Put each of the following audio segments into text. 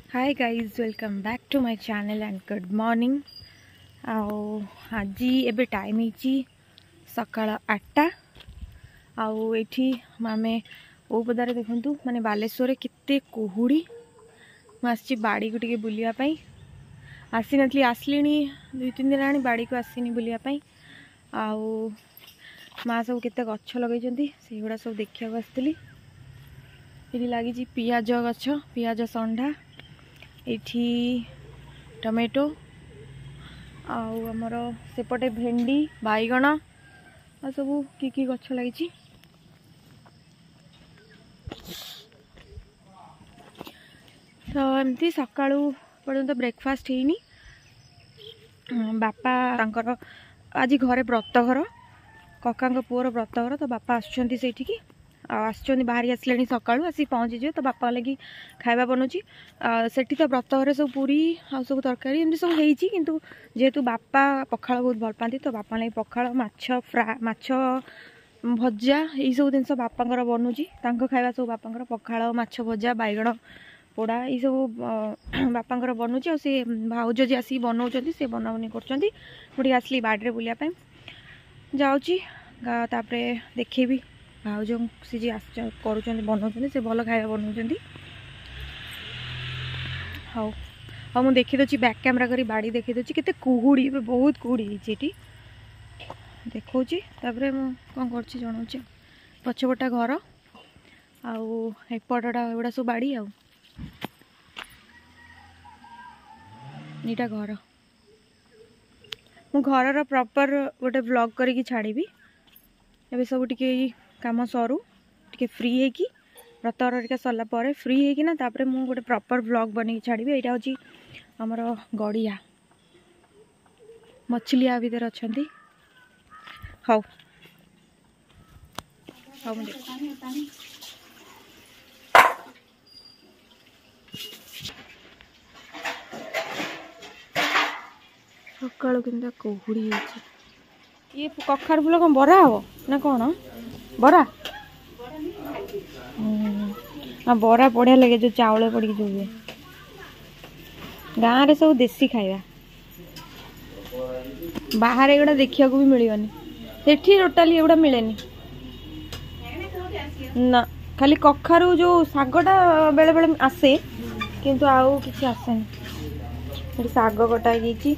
Hi guys welcome back to my channel and good morning. आज एबे time है सकाळ 8टा। आठी आम ओपदारे देखु माने बालेश्वर केते कुहुड़ी। मुझे बाड़ी को टे बुलायापी आसी नी आसली 2-3 दिन आनी बाड़ी को आसनी बुलायापी। माँ सब केते गछ लगे से गुड़ा सब देखा आसती। ये लगी पियाज गछ पियाज संडा एठी टमेटो आमर सेपटे भेंडी बाईगण आ सब कि गछ लगी। तो एमती सकाळू पर्यंत ब्रेकफास्ट ହେଇନି। बापा तांकर आज घरे व्रतघर कका पुओर व्रतघर तो बापा आसुचंती सेठिकी आसुचंती बाहरी आसले सकाळू आसी पहुँची जाए तो बापा लगी खाଇବା बनौची। सेठी तो व्रतघर सब पूरी आ सब तरकारी एमती सब होईची किंतु जेहेतु बापा पखाळ बहुत भल पाती तो बापा लगी पखाळ माछ फ्राए माछ भजा यही सब जिन बापांकर बनूची खाଇବା सब बापांकर पखाळ माछ भजा बाईगण पोड़ा ये सब बापांकर बनूची। से भाउज जी आसिक बनाऊँच से बनाबनी कर आसली बाड़े बुलायापी जाऊँगी। तापरे देखेबी भाउज से जी कर बनाऊँ से भल खाया बनाऊँ। हाँ हाँ मुझे देखी दूसरी बैक कैमेरा करी बाड़ी देखी दूसरी केते कुहुड़ी बहुत कुहुड़ी ये देखा कौन कर जनाऊँ। पछपटा घर आईपटा एगुड़ा सब बाड़ी आईटा घर मु घर प्रॉपर गोटे व्लॉग करी छाड़ी। एबे सब टिके काम सरू टिके फ्री है कि व्रतघर टिके सरला परे फ्री है कि ना तापरे मु गोटे प्रॉपर व्लॉग बनी छाड़ी। एटा होची हमर गड़िया मछलिया भीतर अछंती। हाउ हाउ सकाळु किंदा कुहुड़ी ये कखार फूल कौन बरा हम ना कौन बरा बरा बढ़िया लगे जो चावल पड़ी जो हुए गाँव रे सब देसी खाଇବା बाहर एगुड़ा देखा भी मिलनी सेठी टोटाली एगुड़ा मिलेनी ना खाली कखारू जो सागटा बेले बेले आसे किंतु आउ किसी आसेनी साग कटा गई।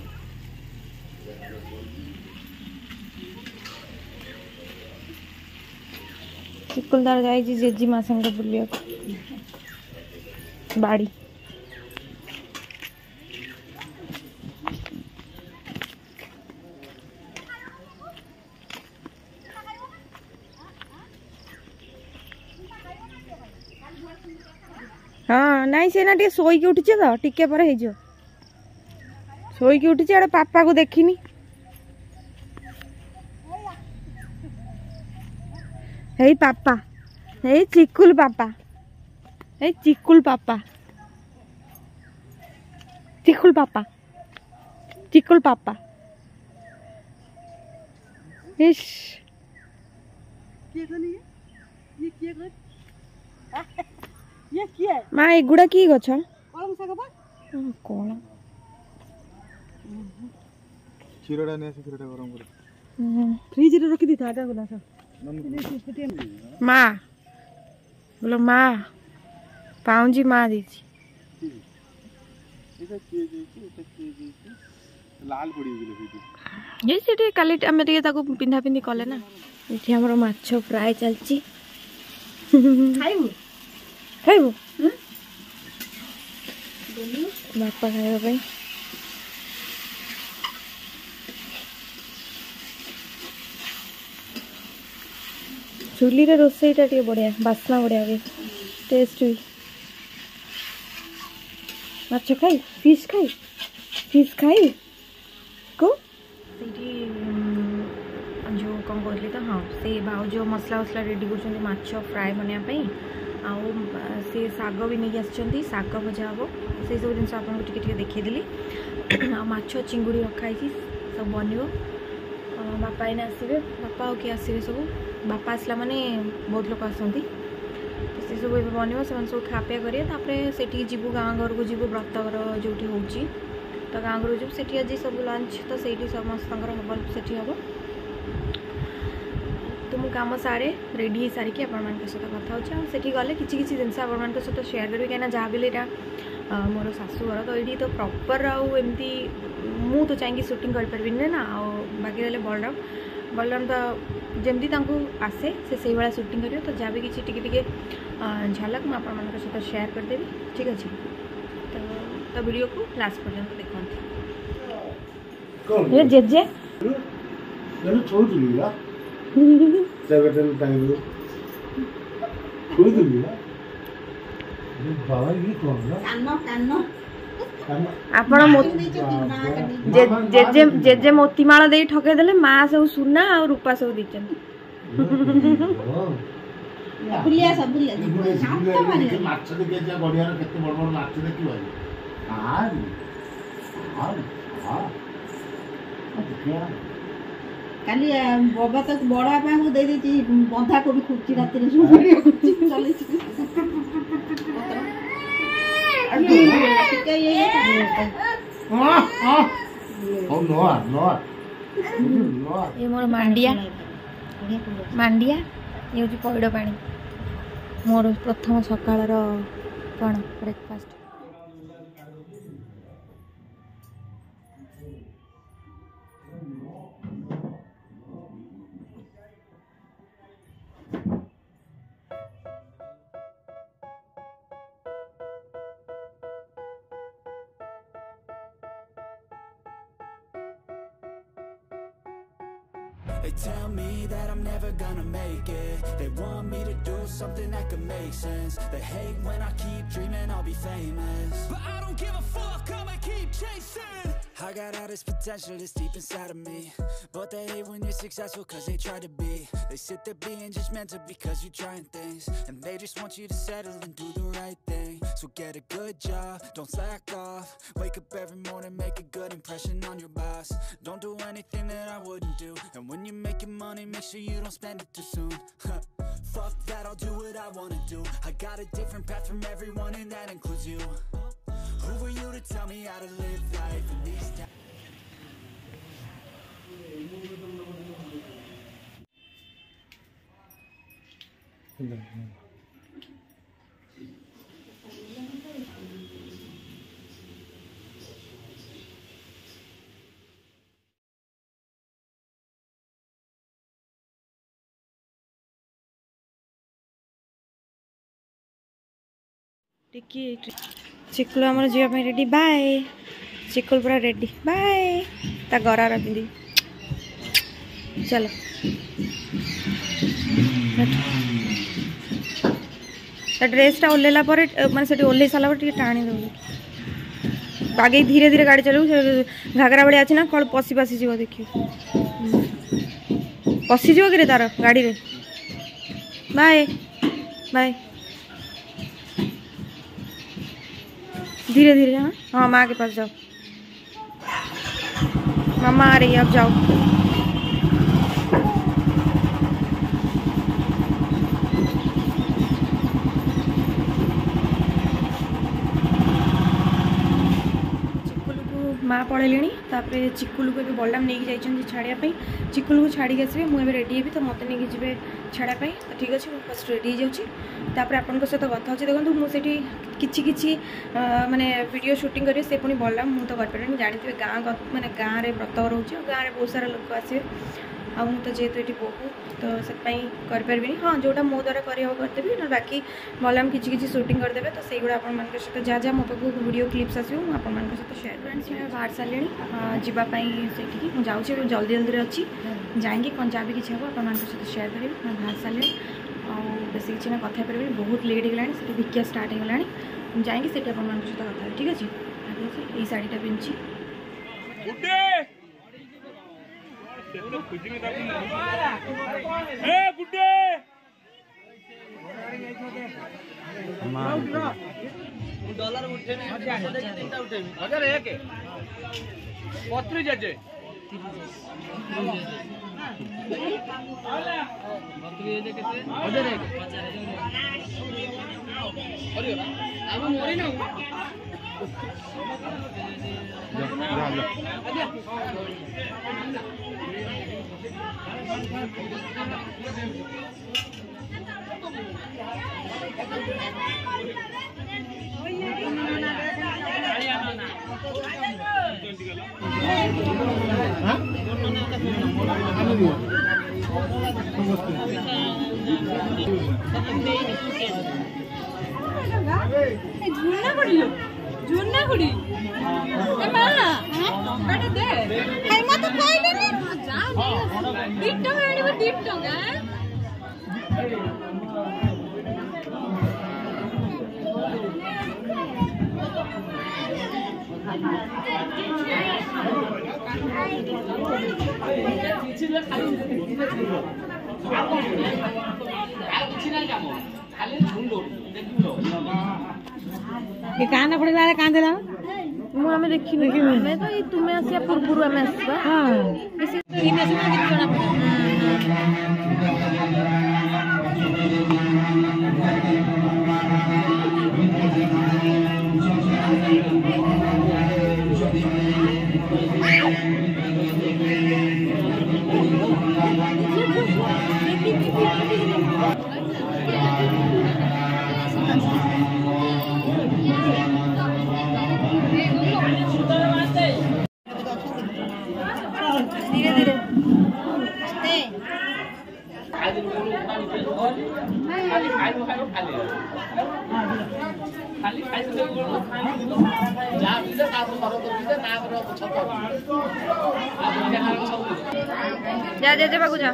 चिकुलदार जाए जेजीमा संग बुलिया बाड़ी हाँ नाई से ना शोक उठी तो टिके पर शोक उठी अड़े पापा को देखनी हे पापा हे चिकुल पापा हे चिकुल पापा चिकुल पापा चिकुल पापा इश माँ एगुड़ा की गछ कौन क्षीरटा ने क्षीरटा गरम कर फ्रिज रे रखी दी था माँ बोलो माँ पाऊँजी माँ दीची ये से काली आम पिंधा पिंधि कले ना ये आम माछ फ्राए चलची खाइबू बापा खाइबा चुली रे रोसईटा टे बढ़िया बास्ना बढ़िया भी टेस्ट भी माछ खाई फिश खाई को जो कौन कहली तो हाँ से भाउज मसला वसला रेडी कर माछ फ्राए बनायापी से साग भी नहीं आसुँच साग भजा हम से सब जिन आपको टे देखीदी माछ चिंगुड़ी रखाई सब बन बापा एने आसवे बापा किए आसवे सब बापा आसला माने बहुत लोग आसती से सब ए बन सब खापिया करें से जीवु गाँ घर को जीवु व्रतघर जो हूँ तो गाँ घर जीव से आज सब लंच तो से समस्त हम से हम तो मुझे कम सारे रेडी हो सारिकी आपण सहित कथा होठी गले कि जिन आप सहित शेयर करी कहीं जहाँ भी यहाँ मोर शाशुघर तो ये तो प्रॉपर आमती मु तो चाहिए शूटिंग कर ना आ बाकी रहे बलराम तो जमती आसे से भाया शूटिंग कर तो जहाँ भी किसी टिके झलक मुझे आप सहित शेयर करदेवी ठीक अच्छे तो वीडियो को लास्ट पर्यंत देखते जेजे जेजे मोतीमाला दे ठकेदेले माँ सब सुना और रूपा सब दीचन काली बाबा तक बड़ा को दे दी बंधा को भी खुची रात ये मोर मांडिया मांडिया ये हूँ पैड़ पानी मोर प्रथम सकाळ कौन breakfast They tell me that I'm never gonna make it. They want me to do something that could make sense. They hate when I keep dreaming I'll be famous, but I don't give a fuck, I'ma keep chasing. I got all this potential that's deep inside of me, but they hate when you're successful cause they try to be. They sit there being judgmental because you're trying things, and they just want you to settle and do the right thing. So get a good job, don't slack off. Wake up every morning, make a good impression on your boss. Don't do anything that I wouldn't do, and when you're making money, make sure you don't spend it too soon. Fuck that, I'll do what I wanna do. I got a different path from everyone, and that includes you. Who were you to tell me how to live life in these times? चिकुल आमर जावाई ready bye चिकुल पूरा ready bye ता गरार पिंधि चलो ड्रेसटा ओल्लेला माने से ओल्ले सारा टाणी दे आगे धीरे धीरे गाड़ी चलू घाघरा भाई अच्छी ना कल पशि पशिज देखिए पशिज कि तार गाड़ी रे बाय बाय धीरे धीरे हाँ हाँ माँ के पास जाओ मामा आ रही है अब जाओ माँ पढ़ेली तापर चिकुलू को बलराम नहीं जाइए छाड़ापी चिकुलू को छाड़ी आसबे मुझे रेडी हेबी तो मत नहीं जी छाड़ापी तो ठीक अच्छे मुझे फर्स्ट रेडी हो जाऊँगी आपण सहित कथा अच्छे देखो मुझे किछि किछि माने वीडियो शूटिंग करें से पुणी बलराम मुझे तो कर जानते गाँ माने गाँव में व्रतघर हो गाँव में बहुत सारा लोक आसवे आ तो जेहेतु ये बहुत तो से करें हाँ जोटा मो द्वारा करदेवी ना बाकी बलराम किसी शूटिंग करदे तो से गुड़ा आप सहित जहाँ जहाँ मो पाक वीडियो क्लिप्स आसो मुझे सहित शेयर फ्रेंड्स मैं बाहर सारे जावाई से मुझे जल्दी जल्दी अच्छी जाएंगे कौन जहाँ भी किसी हम आप सहित शेयर करी मैं बाहर सारे बेस किसी ना कथा पारि बहुत लेट होगा भिकिया स्टार्ट होगा जाएंगे से आप सहित कथा ठीक अच्छे ये शाढ़ीटा पिंधि काना पड़ेगा कांदेला ମୁଁ ଆମେ ଦେଖିନୁ ଆମେ ତ ଏଇ ତୁମେ ଆସିବା ପୂର୍ବରୁ ଆମେ ଆସିବା धीरे धीरे जा जा जा जा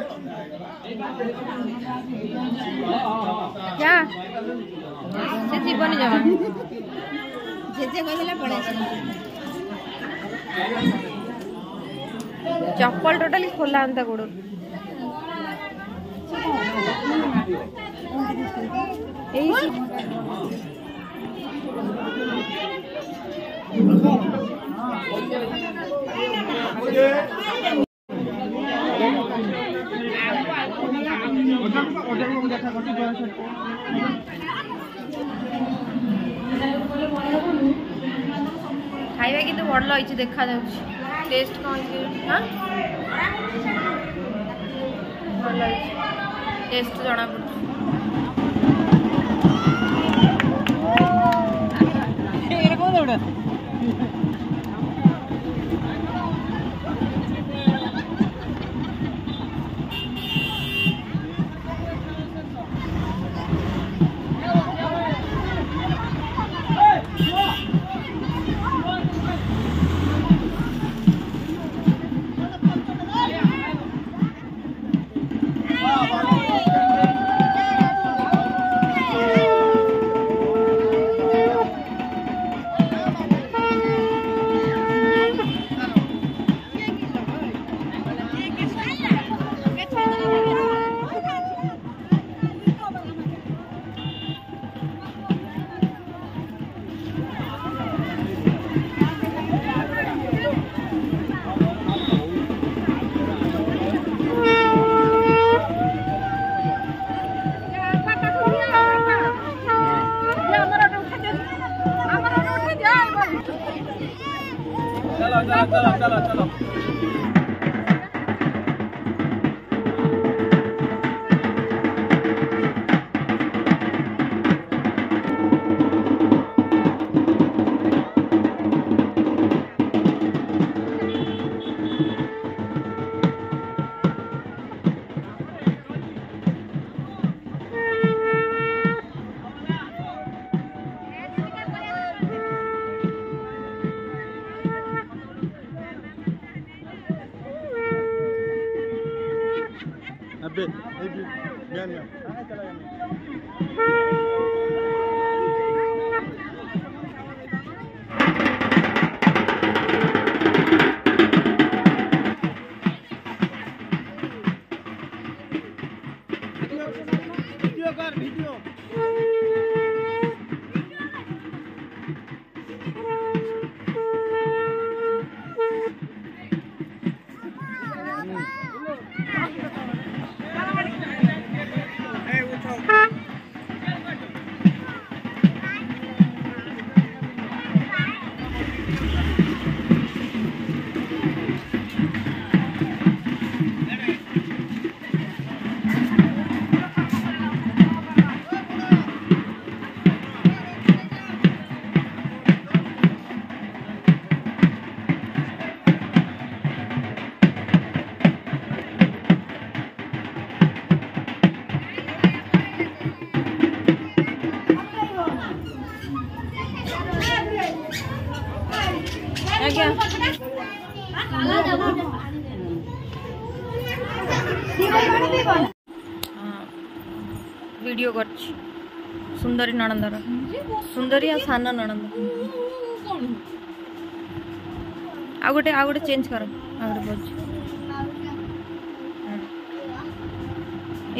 क्या से जीवन जमा जेजे कहले पड़े चप्पल टोटली खोला अंता गोड़ खाइबा किंतु भल होइछि देखा जाउछि टेस्ट कौन हां भल होइछि टेस्ट जणा पड़छि एरा को दौड़ा चलो आज्ञा वीडियो कर सुंदरी नणंदर सुंदरी आ सान नणंद आ गोटे चेंज कर आ गोटे बोझ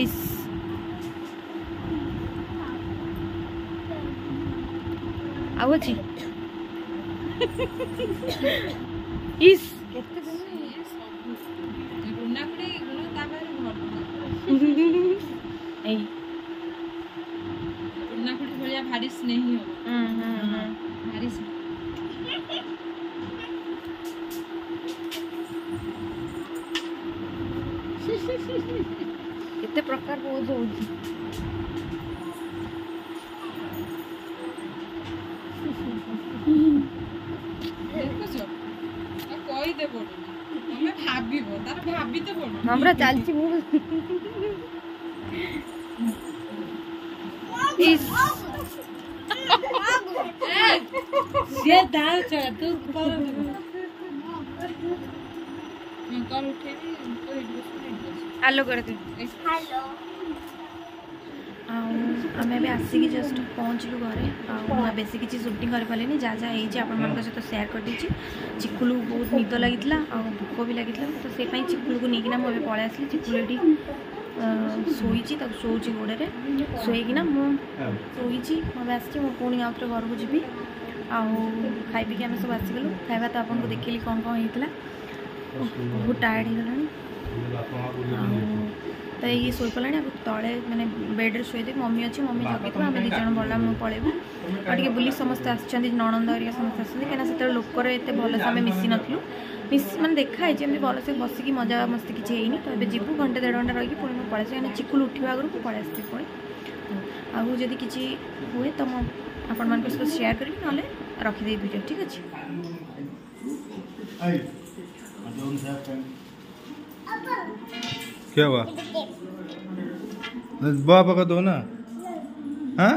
इस आउ अछि इस भारी स्नेही हो भारी केते प्रकार बहुत होउची कहि दे पड़ो तमे भाबिबो तार भाबी तो पड़ो हमरा चालची मु इस से दाल चढ़ा तू पर मैं कल उठेबी तो हेलो कर दे हेलो आम भी आसिक जस्ट पहुँचलु घरे बेस किसी सुटिंग कर पारे जहाँ जहाँ होती आप सहित सेयार कर देची चिकुलू बहुत निद लगी भोक भी लगी तो से चिकुलू को लेकिन मुझे पलि आसली चिकुलू ये शोची शोची गोड़े शोकना मुझे आसी पुणी आउ थे घर को जी खाई पी आम सब आसीगलु खाଇବା तो आपको देखिली कौन कौन होता बहुत टायर्ड हो गला तो ये शोई पड़ा तले मैंने बेड्रे शोदे मम्मी अच्छी मम्मी जगह आम दीज बड़ा मुझे पलैबू और टे बुली समस्ते आसछन्ति नणंद हरिया समस्त आसछन्ति कहीं से लोकर एत भलसे आम मिसी नथिलु मैंने देखाई जमी भलसे बसिकी मजा मस्ती किसी होनी तो ये जीवु घंटे 1.5 घंटा रही पुणी मुझे पलैस कहीं चिकुल उठा आगु पलि आसती पुणी आदि किसी हुए तो आपण मान सहित सेयार करी ना रखिदे वीडियो ठीक अच्छे क्या हुआ बाबा का दो ना हाँ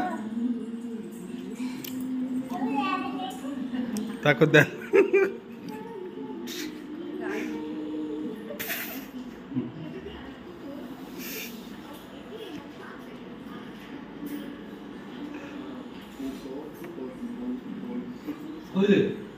ताको दे Öyle.